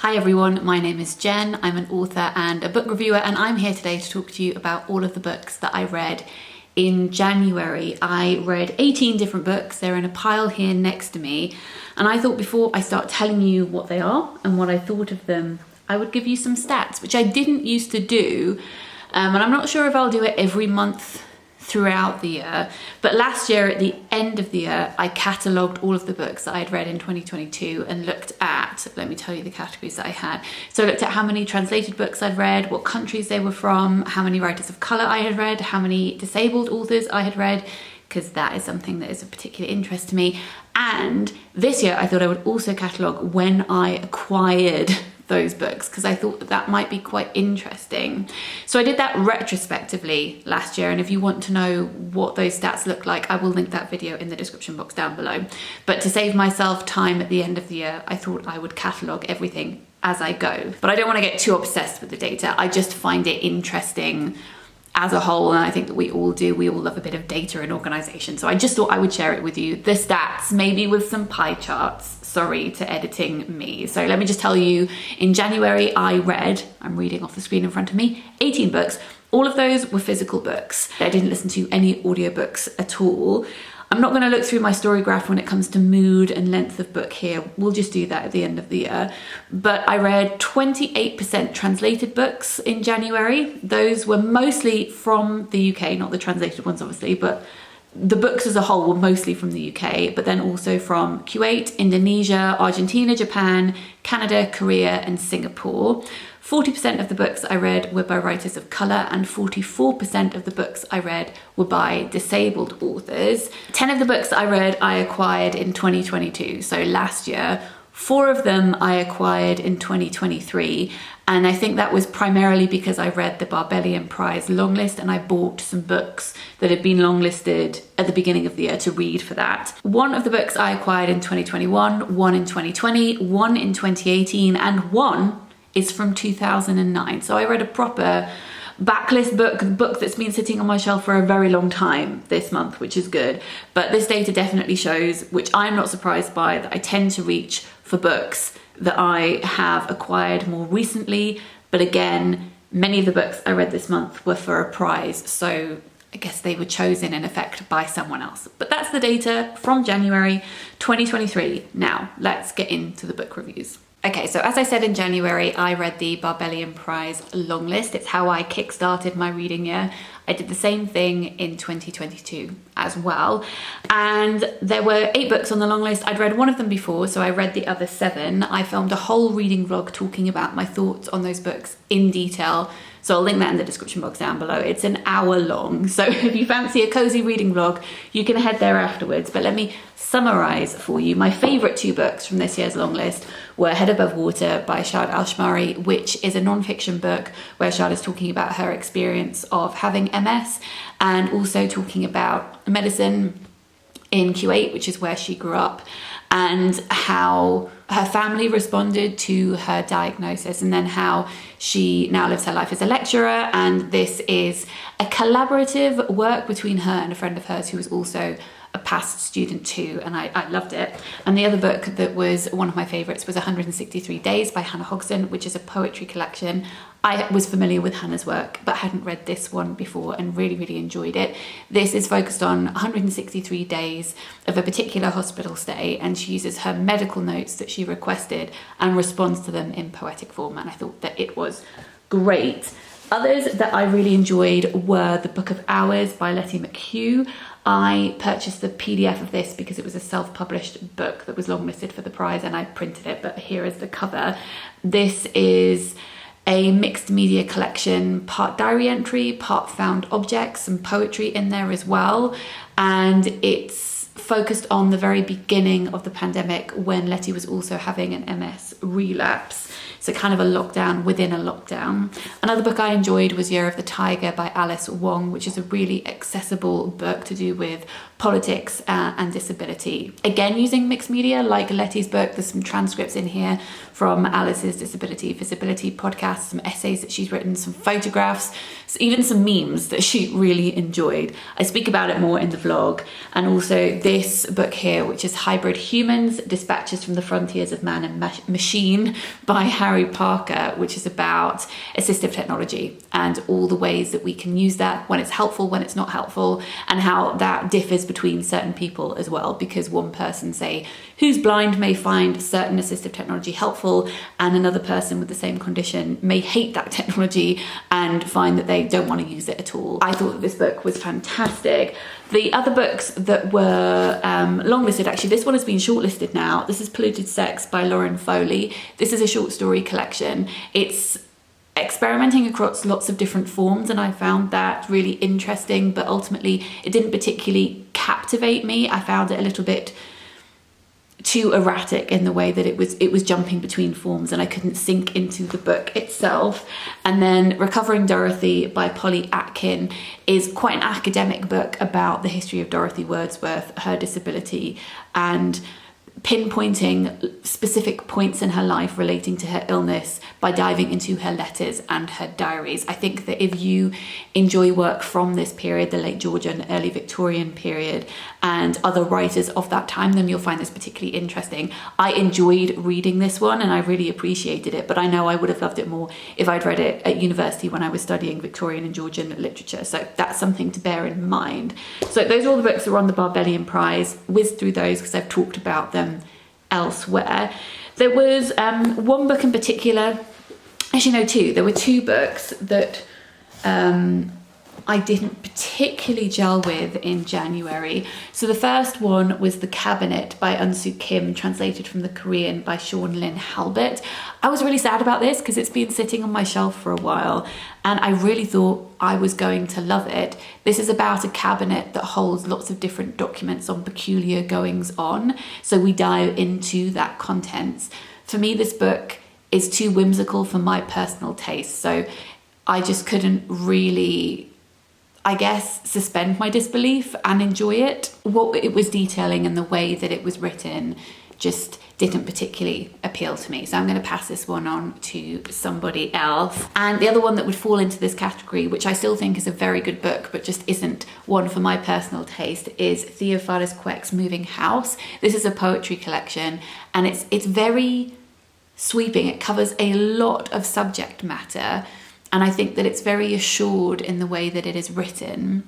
Hi everyone, my name is Jen. I'm an author and a book reviewer, and I'm here today to talk to you about all of the books that I read in January. I read 18 different books. They're in a pile here next to me, and I thought before I start telling you what they are and what I thought of them, I would give you some stats, which I didn't used to do, and I'm not sure if I'll do it every month throughout the year, but last year at the end of the year I catalogued all of the books that I had read in 2022 and looked at, let me tell you the categories that I had. So I looked at how many translated books I'd read, what countries they were from, how many writers of colour I had read, how many disabled authors I had read, because that is something that is of particular interest to me. And this year I thought I would also catalogue when I acquired those books, because I thought that might be quite interesting. So I did that retrospectively last year, and if you want to know what those stats look like, I will link that video in the description box down below. But to save myself time at the end of the year, I thought I would catalogue everything as I go. But I don't want to get too obsessed with the data. I just find it interesting as a whole, and I think that we all do. We all love a bit of data and organisation. So I just thought I would share it with you. The stats, maybe with some pie charts. Sorry to editing me. So let me just tell you, in January I read, I'm reading off the screen in front of me, 18 books. All of those were physical books. I didn't listen to any audiobooks at all. I'm not going to look through my story graph when it comes to mood and length of book here. We'll just do that at the end of the year. But I read 28% translated books in January. Those were mostly from the UK, not the translated ones obviously, but the books as a whole were mostly from the UK, but then also from Kuwait, Indonesia, Argentina, Japan, Canada, Korea, and Singapore. 40% of the books I read were by writers of colour, and 44% of the books I read were by disabled authors. 10 of the books I read I acquired in 2022, so last year. 4 of them I acquired in 2023, and I think that was primarily because I read the Barbellian Prize longlist, and I bought some books that had been longlisted at the beginning of the year to read for that. 1 of the books I acquired in 2021, 1 in 2020, 1 in 2018, and 1 is from 2009. So I read a proper backlist book that's been sitting on my shelf for a very long time this month, which is good. But this data definitely shows, which I'm not surprised by, that I tend to reach for books that I have acquired more recently. But again, many of the books I read this month were for a prize, so I guess they were chosen in effect by someone else. But that's the data from January 2023. Now, let's get into the book reviews. Okay, so as I said in January, I read the Barbellian Prize longlist. It's how I kickstarted my reading year. I did the same thing in 2022 as well. And there were 8 books on the long list. I'd read one of them before, so I read the other 7. I filmed a whole reading vlog talking about my thoughts on those books in detail. So I'll link that in the description box down below. It's an hour long. So if you fancy a cozy reading vlog, you can head there afterwards. But let me summarize for you. My favorite 2 books from this year's long list were Head Above Water by Shahd Alshammari, which is a non-fiction book where Shahd is talking about her experience of having MS, and also talking about medicine in Kuwait, which is where she grew up, and how her family responded to her diagnosis, and then how she now lives her life as a lecturer. And this is a collaborative work between her and a friend of hers who is also a past student too, and I loved it. And the other book that was one of my favourites was 163 Days by Hodgson, which is a poetry collection. I was familiar with Hannah's work, but hadn't read this one before, and really enjoyed it. This is focused on 163 days of a particular hospital stay, and she uses her medical notes that she requested and responds to them in poetic form, and I thought that it was great. Others that I really enjoyed were The Book of Hours by Letty McHugh. I purchased the PDF of this because it was a self-published book that was longlisted for the prize, and I printed it, but here is the cover. This is a mixed media collection, part diary entry, part found objects, some poetry in there as well. And it's focused on the very beginning of the pandemic when Letty was also having an MS relapse. So kind of a lockdown within a lockdown. Another book I enjoyed was Year of the Tiger by Alice Wong, which is a really accessible book to do with politics and disability. Again, using mixed media like Letty's book. There's some transcripts in here from Alice's Disability Visibility podcast, some essays that she's written, some photographs, even some memes that she really enjoyed. I speak about it more in the vlog. And also this book here, which is Hybrid Humans, Dispatches from the Frontiers of Man and Machine by Harry Parker, which is about assistive technology and all the ways that we can use that, when it's helpful, when it's not helpful, and how that differs between certain people as well, because one person, say, who's blind may find certain assistive technology helpful, and another person with the same condition may hate that technology and find that they don't want to use it at all. I thought that this book was fantastic. The other books that were longlisted, actually, this one has been shortlisted now. This is Polluted Sex by Lauren Foley. This is a short story collection. It's experimenting across lots of different forms, and I found that really interesting, but ultimately it didn't particularly captivate me. I found it a little bit too erratic in the way that it was jumping between forms, and I couldn't sink into the book itself. And then Recovering Dorothy by Polly Atkin is quite an academic book about the history of Dorothy Wordsworth, her disability, and pinpointing specific points in her life relating to her illness by diving into her letters and her diaries. I think that if you enjoy work from this period, the late Georgian, early Victorian period, and other writers of that time, then you'll find this particularly interesting. I enjoyed reading this one and I really appreciated it, but I know I would have loved it more if I'd read it at university when I was studying Victorian and Georgian literature. So that's something to bear in mind. So those are all the books that were on the Barbellian Prize. Whizzed through those because I've talked about them elsewhere. There was one book in particular, actually no, two. There were two books that I didn't particularly gel with in January. So the first one was The Cabinet by Unsoo Kim, translated from the Korean by Sean Lynn Halbert. I was really sad about this because it's been sitting on my shelf for a while and I really thought I was going to love it. This is about a cabinet that holds lots of different documents on peculiar goings on. So we dive into that contents. For me, this book is too whimsical for my personal taste. So I just couldn't really, I guess, suspend my disbelief and enjoy it. What it was detailing and the way that it was written just didn't particularly appeal to me. So I'm going to pass this one on to somebody else. And the other one that would fall into this category, which I still think is a very good book, but just isn't one for my personal taste, is Theophilus Kwek's Moving House. This is a poetry collection and it's very sweeping. It covers a lot of subject matter. And I think that it's very assured in the way that it is written.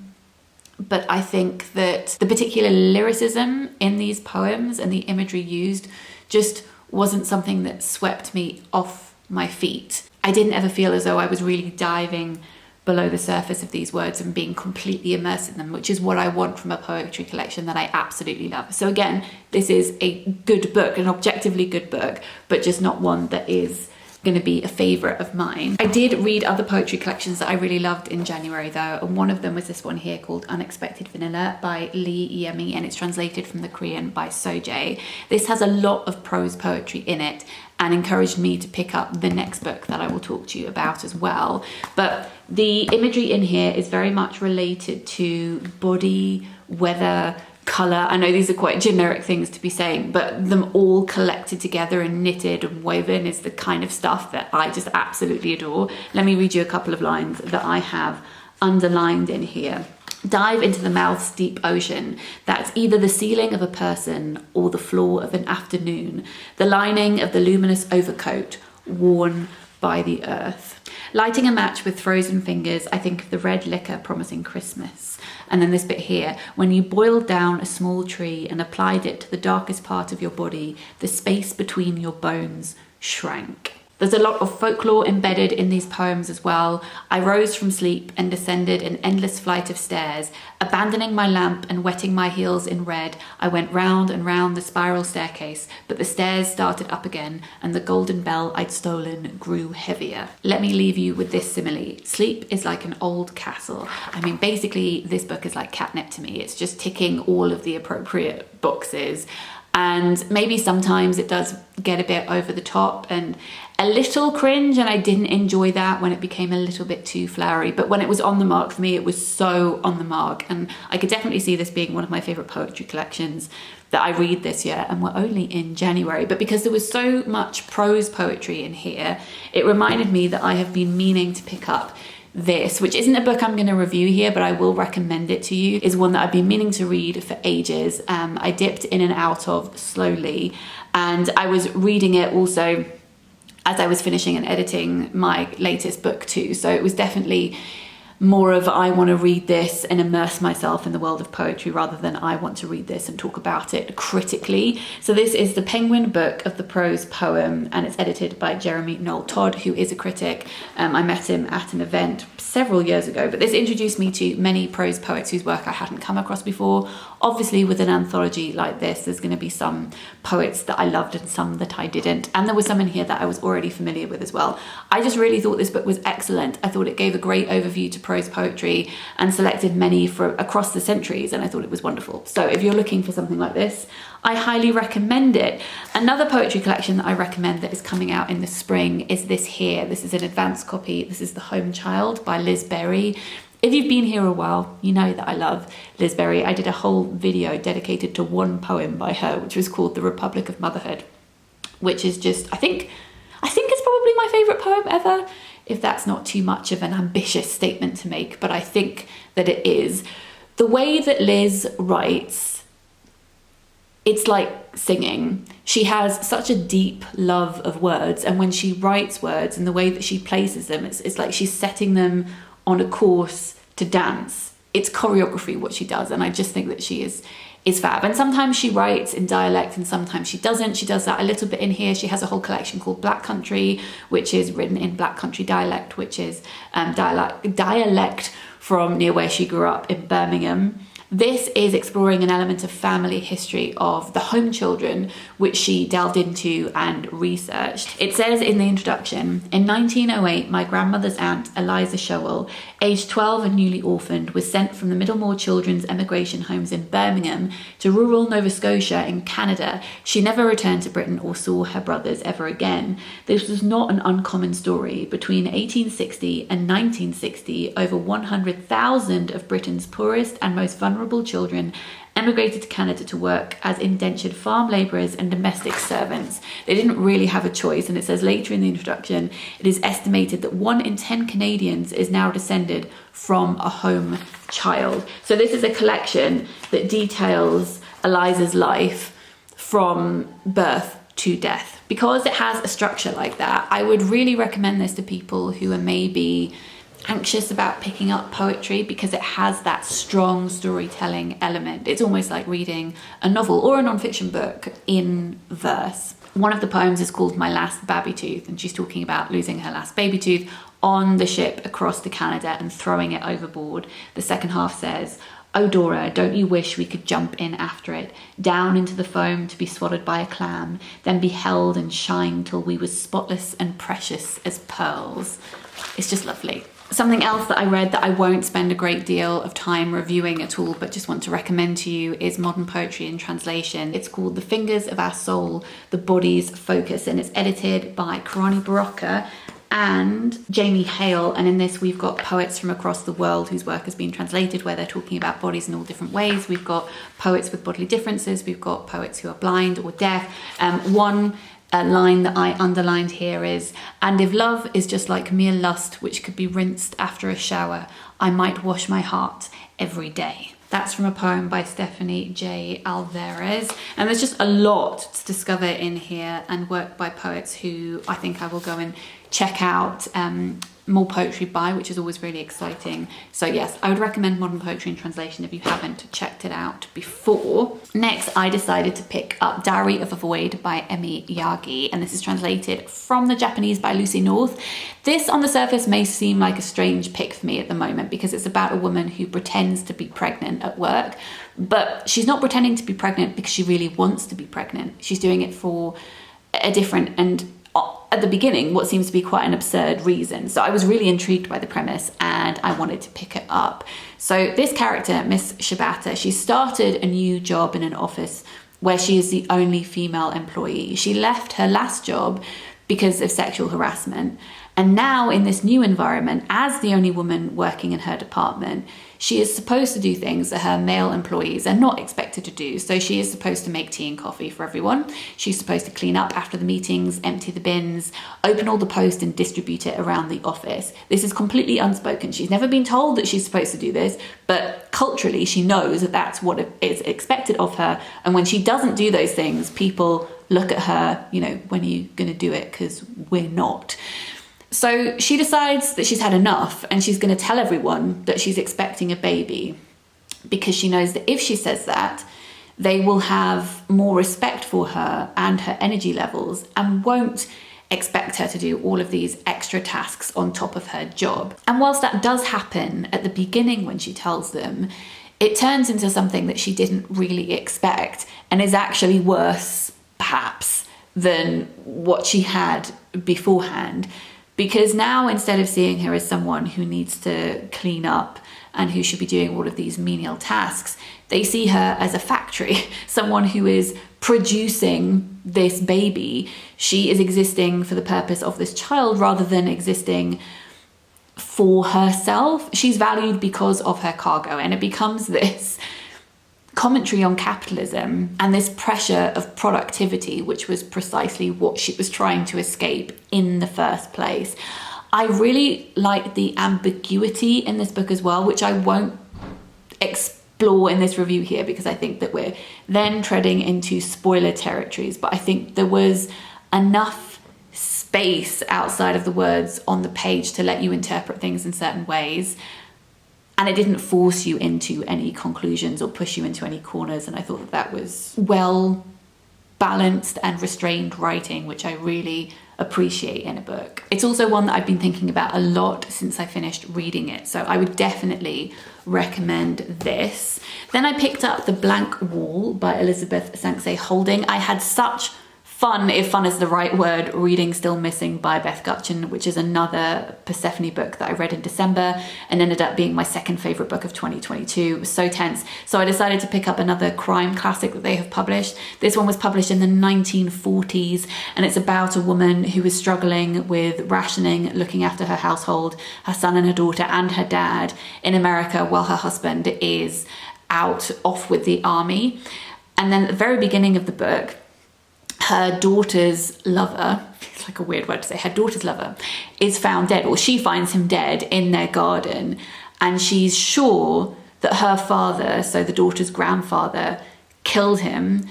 But I think that the particular lyricism in these poems and the imagery used just wasn't something that swept me off my feet. I didn't ever feel as though I was really diving below the surface of these words and being completely immersed in them, which is what I want from a poetry collection that I absolutely love. So again, this is a good book, an objectively good book, but just not one that is going to be a favourite of mine. I did read other poetry collections that I really loved in January though, and one of them was this one here called Unexpected Vanilla by Hyemi, and it's translated from the Korean by Sojay. This has a lot of prose poetry in it and encouraged me to pick up the next book that I will talk to you about as well. But the imagery in here is very much related to body, weather, colour. I know these are quite generic things to be saying, but them all collected together and knitted and woven is the kind of stuff that I just absolutely adore. Let me read you a couple of lines that I have underlined in here. Dive into the mouth's deep ocean. That's either the ceiling of a person or the floor of an afternoon, the lining of the luminous overcoat worn by the earth. Lighting a match with frozen fingers, I think of the red liquor promising Christmas. And then this bit here, when you boiled down a small tree and applied it to the darkest part of your body, the space between your bones shrank. There's a lot of folklore embedded in these poems as well. I rose from sleep and descended an endless flight of stairs. Abandoning my lamp and wetting my heels in red, I went round and round the spiral staircase, but the stairs started up again and the golden bell I'd stolen grew heavier. Let me leave you with this simile. Sleep is like an old castle. I mean, basically this book is like catnip to me. It's just ticking all of the appropriate boxes. And maybe sometimes it does get a bit over the top and a little cringe, and I didn't enjoy that when it became a little bit too flowery. But when it was on the mark for me, it was so on the mark, and I could definitely see this being one of my favourite poetry collections that I read this year, and we're only in January. But because there was so much prose poetry in here, it reminded me that I have been meaning to pick up this, which isn't a book I'm going to review here, but I will recommend it to you. Is one that I've been meaning to read for ages. I dipped in and out of slowly, and I was reading it also as I was finishing and editing my latest book too. So it was definitely more of I want to read this and immerse myself in the world of poetry rather than I want to read this and talk about it critically. So this is the Penguin Book of the Prose Poem, and it's edited by Jeremy Noel Todd, who is a critic. I met him at an event several years ago, but this introduced me to many prose poets whose work I hadn't come across before. Obviously, with an anthology like this, there's going to be some poets that I loved and some that I didn't. And there was some in here that I was already familiar with as well. I just really thought this book was excellent. I thought it gave a great overview to prose poetry and selected many from across the centuries, and I thought it was wonderful. So if you're looking for something like this, I highly recommend it. Another poetry collection that I recommend that is coming out in the spring is this here. This is an advanced copy. This is The Home Child by Liz Berry. If you've been here a while, you know that I love Liz Berry. I did a whole video dedicated to one poem by her, which was called The Republic of Motherhood, which is just, I think it's probably my favourite poem ever, if that's not too much of an ambitious statement to make, but I think that it is. The way that Liz writes, it's like singing. She has such a deep love of words, and when she writes words and the way that she places them, it's like she's setting them on a course to dance. It's choreography what she does, and I just think that she is fab. And sometimes she writes in dialect and sometimes she doesn't. She does that a little bit in here. She has a whole collection called Black Country, which is written in Black Country dialect, which is dialect from near where she grew up in Birmingham. This is exploring an element of family history of the home children, which she delved into and researched. It says in the introduction, in 1908, my grandmother's aunt, Eliza Showell, aged 12 and newly orphaned, was sent from the Middlemore Children's Emigration Homes in Birmingham to rural Nova Scotia in Canada. She never returned to Britain or saw her brothers ever again. This was not an uncommon story. Between 1860 and 1960, over 100,000 of Britain's poorest and most vulnerable children emigrated to Canada to work as indentured farm labourers and domestic servants. They didn't really have a choice, and it says later in the introduction, it is estimated that 1 in 10 Canadians is now descended from a home child. So this is a collection that details Eliza's life from birth to death. Because it has a structure like that, I would really recommend this to people who are maybe anxious about picking up poetry, because it has that strong storytelling element. It's almost like reading a novel or a non-fiction book in verse. One of the poems is called My Last Babby Tooth, and she's talking about losing her last baby tooth on the ship across to Canada and throwing it overboard. The second half says, "Oh Dora, don't you wish we could jump in after it, down into the foam to be swallowed by a clam, then be held and shine till we was spotless and precious as pearls." It's just lovely. Something else that I read that I won't spend a great deal of time reviewing at all, but just want to recommend to you, is modern poetry in translation. It's called The Fingers of Our Soul, The Body's Focus, and it's edited by Karani Baraka and Jamie Hale. And in this, we've got poets from across the world whose work has been translated, where they're talking about bodies in all different ways. We've got poets with bodily differences. We've got poets who are blind or deaf. A line that I underlined here is, "And if love is just like mere lust, which could be rinsed after a shower, I might wash my heart every day." That's from a poem by Stephanie J. Alvarez. And there's just a lot to discover in here, and work by poets who I think I will go and check out more poetry by, which is always really exciting. So yes, I would recommend modern poetry in translation if you haven't checked it out before. Next, I decided to pick up Diary of a Void by Emi Yagi, and this is translated from the Japanese by Lucy North. This on the surface may seem like a strange pick for me at the moment, because it's about a woman who pretends to be pregnant at work, but she's not pretending to be pregnant because she really wants to be pregnant. She's doing it for a different, and at the beginning, what seems to be quite an absurd reason. So I was really intrigued by the premise and I wanted to pick it up. So this character, Miss Shibata, she started a new job in an office where she is the only female employee. She left her last job because of sexual harassment. And now in this new environment, as the only woman working in her department, she is supposed to do things that her male employees are not expected to do. So she is supposed to make tea and coffee for everyone. She's supposed to clean up after the meetings, empty the bins, open all the post and distribute it around the office. This is completely unspoken. She's never been told that she's supposed to do this, but culturally she knows that that's what is expected of her. And when she doesn't do those things, people look at her, when are you going to do it? Because we're not. So she decides that she's had enough and she's going to tell everyone that she's expecting a baby, because she knows that if she says that, they will have more respect for her and her energy levels and won't expect her to do all of these extra tasks on top of her job. And whilst that does happen at the beginning when she tells them, it turns into something that she didn't really expect and is actually worse, perhaps, than what she had beforehand. Because now, instead of seeing her as someone who needs to clean up and who should be doing all of these menial tasks, they see her as a factory, someone who is producing this baby. She is existing for the purpose of this child rather than existing for herself. She's valued because of her cargo, and it becomes this commentary on capitalism and this pressure of productivity, which was precisely what she was trying to escape in the first place. I really like the ambiguity in this book as well, which I won't explore in this review here because I think that we're then treading into spoiler territories, but I think there was enough space outside of the words on the page to let you interpret things in certain ways. And it didn't force you into any conclusions or push you into any corners. And I thought that that was well balanced and restrained writing, which I really appreciate in a book. It's also one that I've been thinking about a lot since I finished reading it. So I would definitely recommend this. Then I picked up The Blank Wall by Elisabeth Sanxay Holding. I had such fun, if fun is the right word, reading Still Missing by Beth Gutchin, which is another Persephone book that I read in December and ended up being my second favourite book of 2022. It was so tense. So I decided to pick up another crime classic that they have published. This one was published in the 1940s, and it's about a woman who is struggling with rationing, looking after her household, her son and her daughter and her dad in America while her husband is out off with the army. And then at the very beginning of the book, her daughter's lover, it's like a weird word to say, her daughter's lover is found dead, or she finds him dead in their garden, and she's sure that her father, so the daughter's grandfather, killed him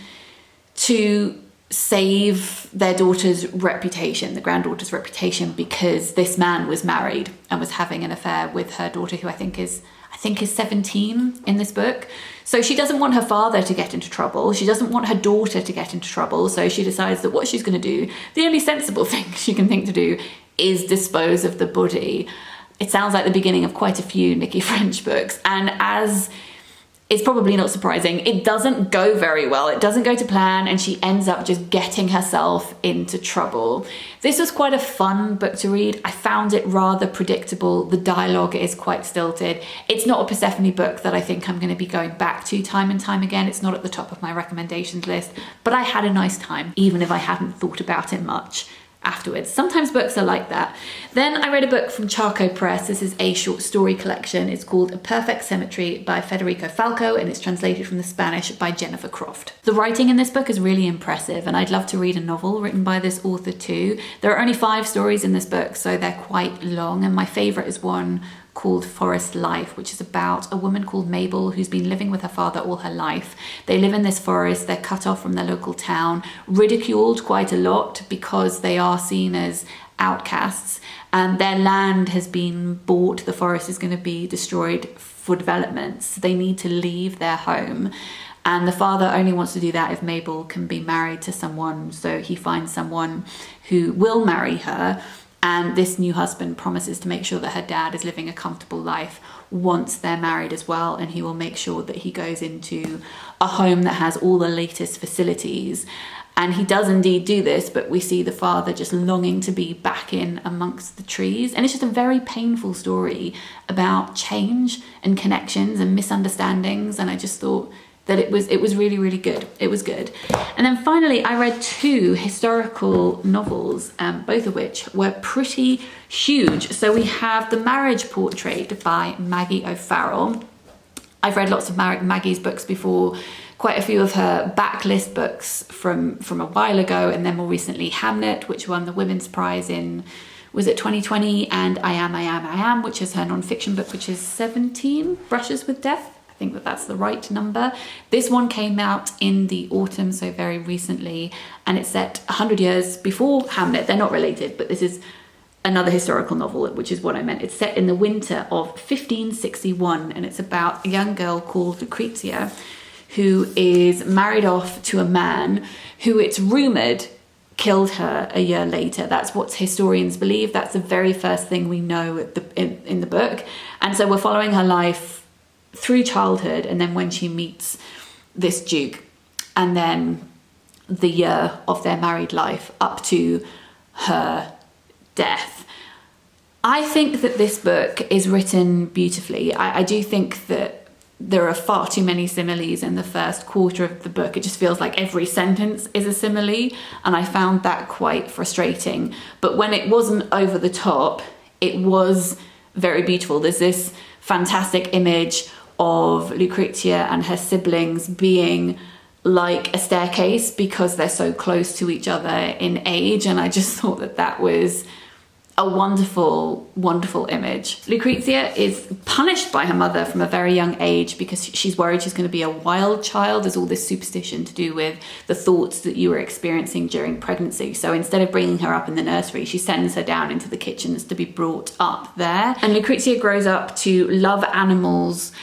to save their daughter's reputation, the granddaughter's reputation, because this man was married and was having an affair with her daughter, who I think is 17 in this book. So she doesn't want her father to get into trouble. She doesn't want her daughter to get into trouble. So she decides that what she's going to do, the only sensible thing she can think to do, is dispose of the body. It sounds like the beginning of quite a few Nikki French books. And as it's probably not surprising, it doesn't go very well. It doesn't go to plan, and she ends up just getting herself into trouble. This was quite a fun book to read. I found it rather predictable. The dialogue is quite stilted. It's not a Persephone book that I think I'm going to be going back to time and time again. It's not at the top of my recommendations list, but I had a nice time, even if I hadn't thought about it much afterwards. Sometimes books are like that. Then I read a book from Charco Press. This is a short story collection. It's called A Perfect Cemetery by Federico Falco, and it's translated from the Spanish by Jennifer Croft. The writing in this book is really impressive, and I'd love to read a novel written by this author too. There are only 5 stories in this book, so they're quite long, and my favourite is one called Forest Life, which is about a woman called Mabel who's been living with her father all her life. They live in this forest, they're cut off from their local town, ridiculed quite a lot because they are seen as outcasts, and their land has been bought. The forest is going to be destroyed for development, so they need to leave their home. And the father only wants to do that if Mabel can be married to someone, so he finds someone who will marry her. And this new husband promises to make sure that her dad is living a comfortable life once they're married as well, and he will make sure that he goes into a home that has all the latest facilities. And he does indeed do this, but we see the father just longing to be back in amongst the trees. And it's just a very painful story about change and connections and misunderstandings. And I just thought that it was really, really good. It was good. And then finally, I read 2 historical novels, both of which were pretty huge. So we have The Marriage Portrait by Maggie O'Farrell. I've read lots of Maggie's books before, quite a few of her backlist books from a while ago, and then more recently Hamnet, which won the Women's Prize in, was it 2020? And I Am, which is her non-fiction book, which is 17 Brushes with Death. I think that's the right number. This one came out in the autumn, so very recently, and it's set 100 years before Hamlet. They're not related, but this is another historical novel, which is what I meant. It's set in the winter of 1561, and it's about a young girl called Lucrezia, who is married off to a man who, it's rumoured, killed her a year later. That's what historians believe. That's the very first thing we know in the book. And so we're following her life through childhood, and then when she meets this duke, and then the year of their married life up to her death. I think that this book is written beautifully. I do think that there are far too many similes in the first quarter of the book. It just feels like every sentence is a simile, and I found that quite frustrating. But when it wasn't over the top, it was very beautiful. There's this fantastic image of Lucrezia and her siblings being like a staircase because they're so close to each other in age, and I just thought that that was a wonderful, wonderful image. Lucrezia is punished by her mother from a very young age because she's worried she's going to be a wild child. There's all this superstition to do with the thoughts that you were experiencing during pregnancy. So instead of bringing her up in the nursery, she sends her down into the kitchens to be brought up there. And Lucrezia grows up to love animals,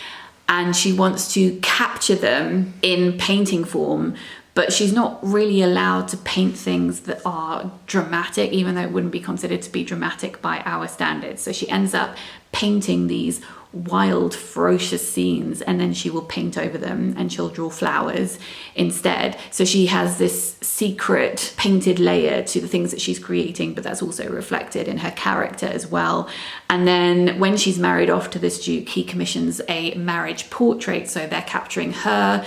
and she wants to capture them in painting form, but she's not really allowed to paint things that are dramatic, even though it wouldn't be considered to be dramatic by our standards. So she ends up painting these wild, ferocious scenes, and then she will paint over them and she'll draw flowers instead. So she has this secret painted layer to the things that she's creating, but that's also reflected in her character as well. And then when she's married off to this duke, he commissions a marriage portrait, so they're capturing her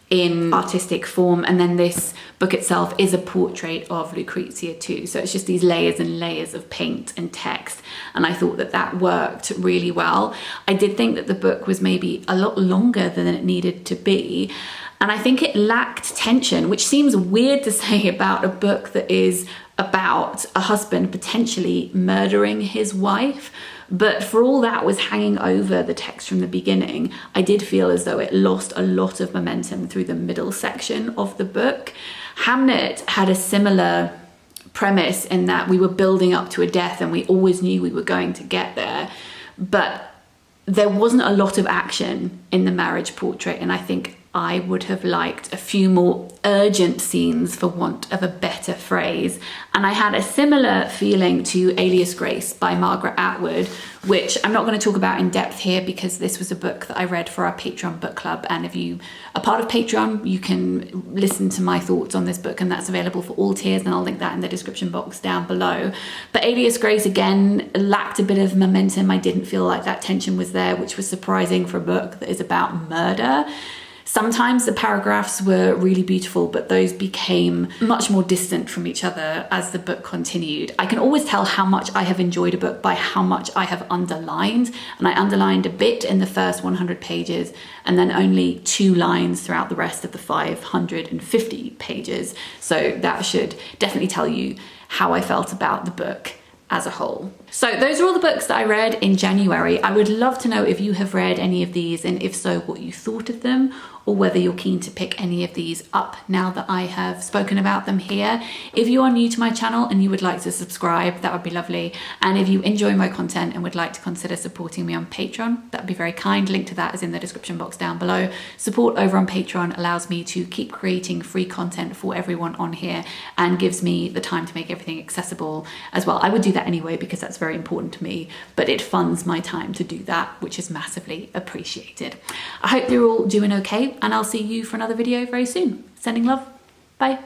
in artistic form, and then this book itself is a portrait of Lucrezia too. So it's just these layers and layers of paint and text, and I thought that that worked really well. I did think that the book was maybe a lot longer than it needed to be, and I think it lacked tension, which seems weird to say about a book that is about a husband potentially murdering his wife. But for all that was hanging over the text from the beginning, I did feel as though it lost a lot of momentum through the middle section of the book. Hamnet had a similar premise in that we were building up to a death and we always knew we were going to get there. But there wasn't a lot of action in the marriage portrait, and I think I would have liked a few more urgent scenes, for want of a better phrase. And I had a similar feeling to Alias Grace by Margaret Atwood, which I'm not going to talk about in depth here because this was a book that I read for our Patreon book club. And if you are part of Patreon, you can listen to my thoughts on this book, and that's available for all tiers, and I'll link that in the description box down below. But Alias Grace, again, lacked a bit of momentum. I didn't feel like that tension was there, which was surprising for a book that is about murder. Sometimes the paragraphs were really beautiful, but those became much more distant from each other as the book continued. I can always tell how much I have enjoyed a book by how much I have underlined, and I underlined a bit in the first 100 pages and then only 2 lines throughout the rest of the 550 pages. So that should definitely tell you how I felt about the book as a whole. So those are all the books that I read in January. I would love to know if you have read any of these, and if so, what you thought of them, or whether you're keen to pick any of these up now that I have spoken about them here. If you are new to my channel and you would like to subscribe, that would be lovely. And if you enjoy my content and would like to consider supporting me on Patreon, that would be very kind. Link to that is in the description box down below. Support over on Patreon allows me to keep creating free content for everyone on here and gives me the time to make everything accessible as well. I would do that anyway because that's very important to me, but it funds my time to do that, which is massively appreciated. I hope you're all doing okay, and I'll see you for another video very soon. Sending love. Bye.